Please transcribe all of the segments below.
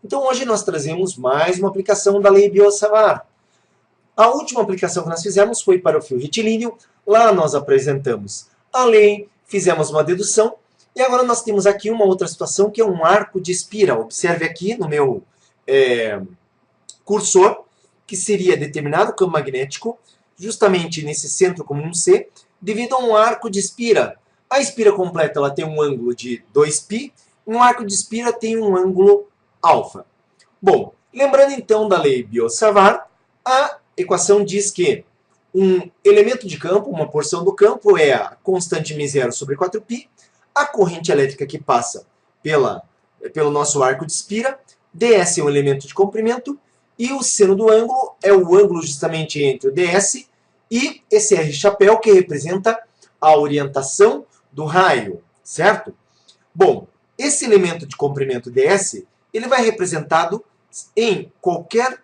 Então hoje nós trazemos mais uma aplicação da lei Biot-Savart. A última aplicação que nós fizemos foi para o fio retilíneo. Lá nós apresentamos a lei, fizemos uma dedução. E agora nós temos aqui uma outra situação que é um arco de Spira. Observe aqui no meu cursor que seria determinado o campo magnético justamente nesse centro comum C devido a um arco de Spira. A Spira completa ela tem um ângulo de 2π e um arco de Spira tem um ângulo alfa. Bom, lembrando então da lei Biot-Savart, a equação diz que um elemento de campo, uma porção do campo, é a constante μ0 sobre 4π, a corrente elétrica que passa pelo nosso arco de Spira, ds é um elemento de comprimento, e o seno do ângulo é o ângulo justamente entre o ds e esse R chapéu que representa a orientação do raio, certo? Bom, esse elemento de comprimento ds, ele vai representado em qualquer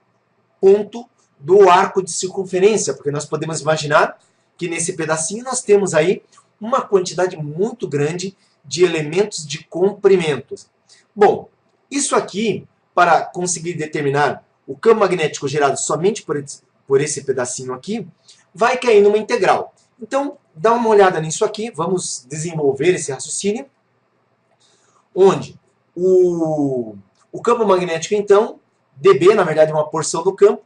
ponto do arco de circunferência, porque nós podemos imaginar que nesse pedacinho nós temos aí uma quantidade muito grande de elementos de comprimento. Bom, isso aqui, para conseguir determinar o campo magnético gerado somente por esse pedacinho aqui, vai cair numa integral. Então, dá uma olhada nisso aqui, vamos desenvolver esse raciocínio, onde o campo magnético, então, dB, na verdade, é uma porção do campo,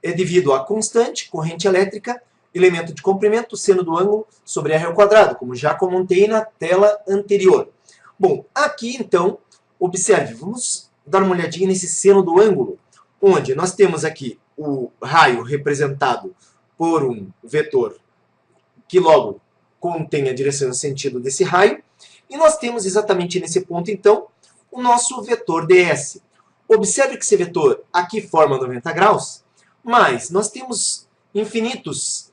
é devido à constante, corrente elétrica, elemento de comprimento, seno do ângulo sobre R ao quadrado, como já comentei na tela anterior. Bom, aqui, então, observe, vamos dar uma olhadinha nesse seno do ângulo, onde nós temos aqui o raio representado por um vetor que logo contém a direção e o sentido desse raio, e nós temos exatamente nesse ponto, então, o nosso vetor ds. Observe que esse vetor aqui forma 90 graus, mas nós temos infinitos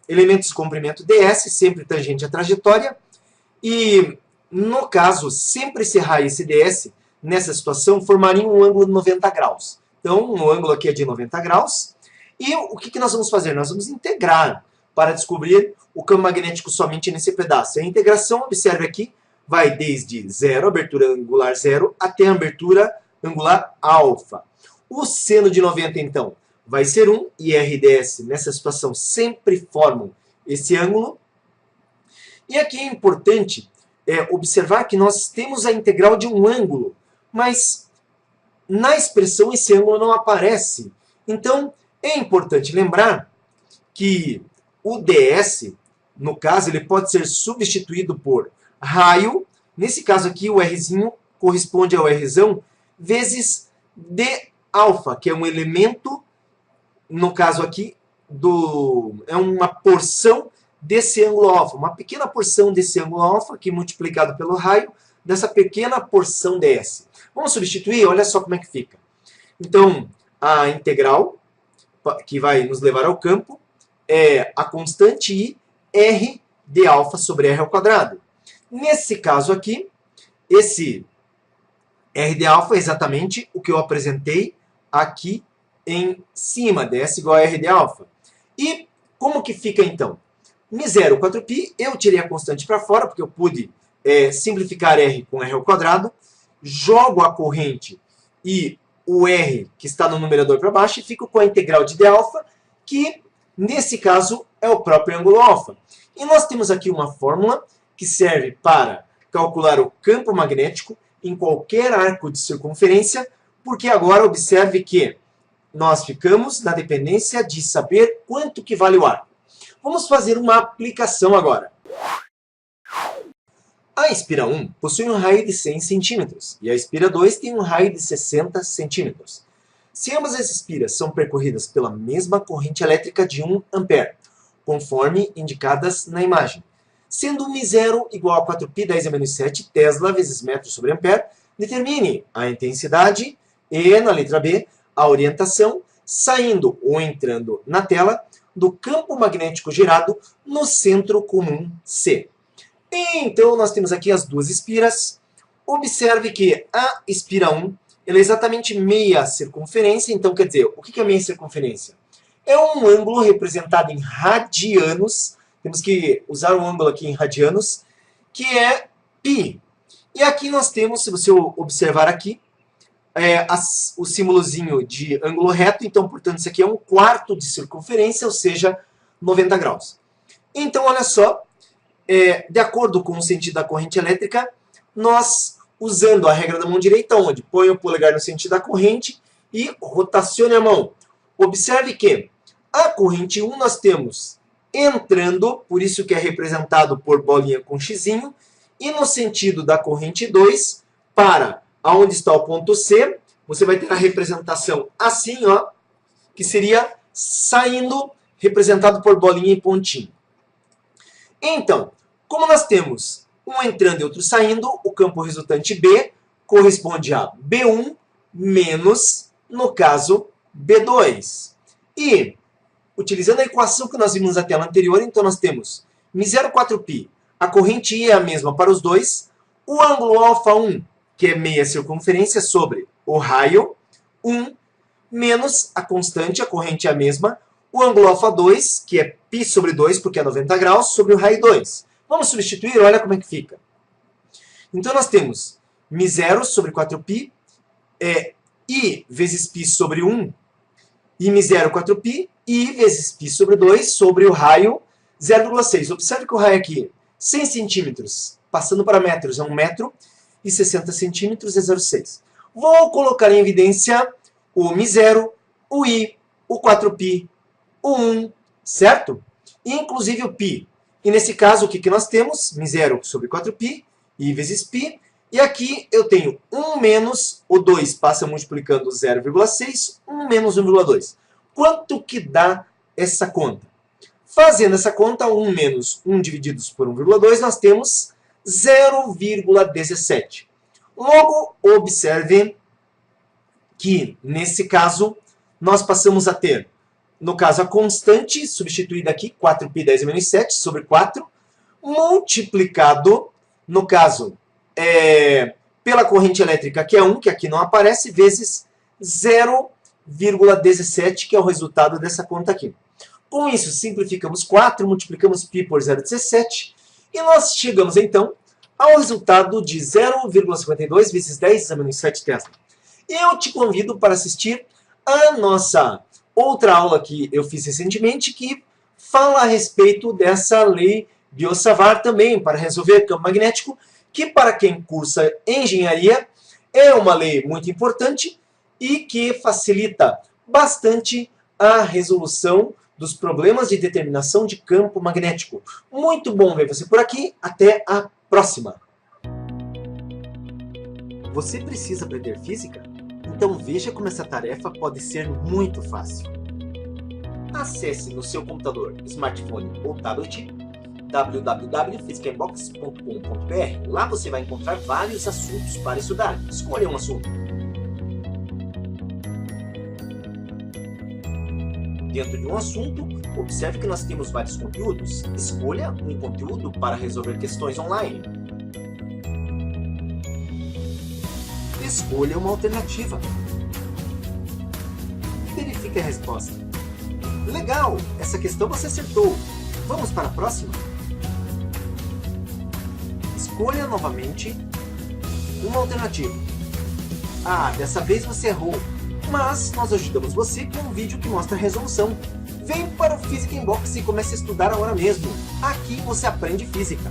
elementos de comprimento ds, sempre tangente à trajetória, e no caso, sempre esse raio e esse ds, nessa situação, formariam um ângulo de 90 graus. Então, o ângulo aqui é de 90 graus, e o que nós vamos fazer? Nós vamos integrar para descobrir o campo magnético somente nesse pedaço. A integração, observe aqui, vai desde 0, abertura angular 0, até a abertura angular alfa. O seno de 90, então, vai ser 1, e RDS, nessa situação, sempre formam esse ângulo. E aqui é importante observar que nós temos a integral de um ângulo, mas na expressão esse ângulo não aparece. Então, é importante lembrar que o ds, no caso, ele pode ser substituído por raio. Nesse caso aqui, o Rzinho corresponde ao Rzão vezes d-alfa, que é um elemento, no caso aqui, é uma porção desse ângulo alfa. Uma pequena porção desse ângulo alfa, que multiplicado pelo raio, dessa pequena porção ds. Vamos substituir? Olha só como é que fica. Então, a integral, que vai nos levar ao campo, é a constante I, R de alfa sobre R ao quadrado. Nesse caso aqui, esse R de alfa é exatamente o que eu apresentei aqui em cima, ds igual a R de alfa. E como que fica então? μ0, 4π, eu tirei a constante para fora, porque eu pude simplificar R com R ao quadrado, jogo a corrente e o R que está no numerador para baixo e fico com a integral de d-alfa, que nesse caso é o próprio ângulo alfa. E nós temos aqui uma fórmula que serve para calcular o campo magnético em qualquer arco de circunferência, porque agora observe que nós ficamos na dependência de saber quanto que vale o arco. Vamos fazer uma aplicação agora. A espira 1 possui um raio de 100 centímetros e a espira 2 tem um raio de 60 centímetros. Se ambas as espiras são percorridas pela mesma corrente elétrica de 1 ampere, conforme indicadas na imagem, sendo μ0 igual a 4π 10 a menos 7 Tesla vezes metro sobre ampere, determine a intensidade e, na letra B, a orientação, saindo ou entrando na tela, do campo magnético gerado no centro comum C. Então, nós temos aqui as duas espiras. Observe que a espira 1 ela é exatamente meia circunferência. Então, quer dizer, o que é meia circunferência? É um ângulo representado em radianos. Temos que usar um ângulo aqui em radianos, que é π. E aqui nós temos, se você observar aqui, o símbolozinho de ângulo reto, então, portanto, isso aqui é 1/4 de circunferência, ou seja, 90 graus. Então, olha só, de acordo com o sentido da corrente elétrica, nós, usando a regra da mão direita, onde põe o polegar no sentido da corrente e rotacione a mão. Observe que a corrente 1 nós temos entrando, por isso que é representado por bolinha com xizinho, e no sentido da corrente 2, para onde está o ponto C, você vai ter a representação assim, ó, que seria saindo, representado por bolinha e pontinho. Então, como nós temos um entrando e outro saindo, o campo resultante B corresponde a B1 menos, no caso, B2. E, utilizando a equação que nós vimos na tela anterior, então nós temos μ0 4π, a corrente I é a mesma para os dois, o ângulo α1, que é meia circunferência, sobre o raio 1, menos a constante, a corrente é a mesma, o ângulo α2, que é π sobre 2, porque é 90 graus, sobre o raio 2. Vamos substituir, olha como é que fica. Então nós temos μ0 sobre 4π, I vezes π sobre 1, e μ0 4π, I vezes π sobre 2, sobre o raio 0,6. Observe que o raio aqui, 100 centímetros, passando para metros, é 1 metro, e 60 centímetros é 0,6. Vou colocar em evidência o μ0, o I, o 4π, o 1, certo? E inclusive o π. E nesse caso, o que nós temos? μ0 sobre 4π, I vezes π. E aqui eu tenho 1 menos, o 2 passa multiplicando 0,6, 1 menos 1,2. Quanto que dá essa conta? Fazendo essa conta, 1 menos 1 divididos por 1,2, nós temos 0,17. Logo, observe que, nesse caso, nós passamos a ter, no caso, a constante, substituída aqui, 4π 10 a menos 7, sobre 4, multiplicado, no caso, pela corrente elétrica, que é 1, que aqui não aparece, vezes 0,17, que é o resultado dessa conta aqui. Com isso, simplificamos 4, multiplicamos π por 0,17, e nós chegamos, então, ao resultado de 0,52 vezes 10 a menos 7 Tesla. Eu te convido para assistir a nossa outra aula que eu fiz recentemente, que fala a respeito dessa lei Biot-Savart também, para resolver campo magnético, que para quem cursa engenharia é uma lei muito importante e que facilita bastante a resolução dos problemas de determinação de campo magnético. Muito bom ver você por aqui. Até a próxima! Você precisa aprender física? Então veja como essa tarefa pode ser muito fácil. Acesse no seu computador, smartphone ou tablet www.physicalbox.com.br. Lá você vai encontrar vários assuntos para estudar. Escolha um assunto. Dentro de um assunto, observe que nós temos vários conteúdos. Escolha um conteúdo para resolver questões online. Escolha uma alternativa. Verifique a resposta. Legal! Essa questão você acertou. Vamos para a próxima? Escolha novamente uma alternativa. Ah, dessa vez você errou. Mas nós ajudamos você com um vídeo que mostra a resolução. Vem para o Physics in Box e comece a estudar agora mesmo. Aqui você aprende física.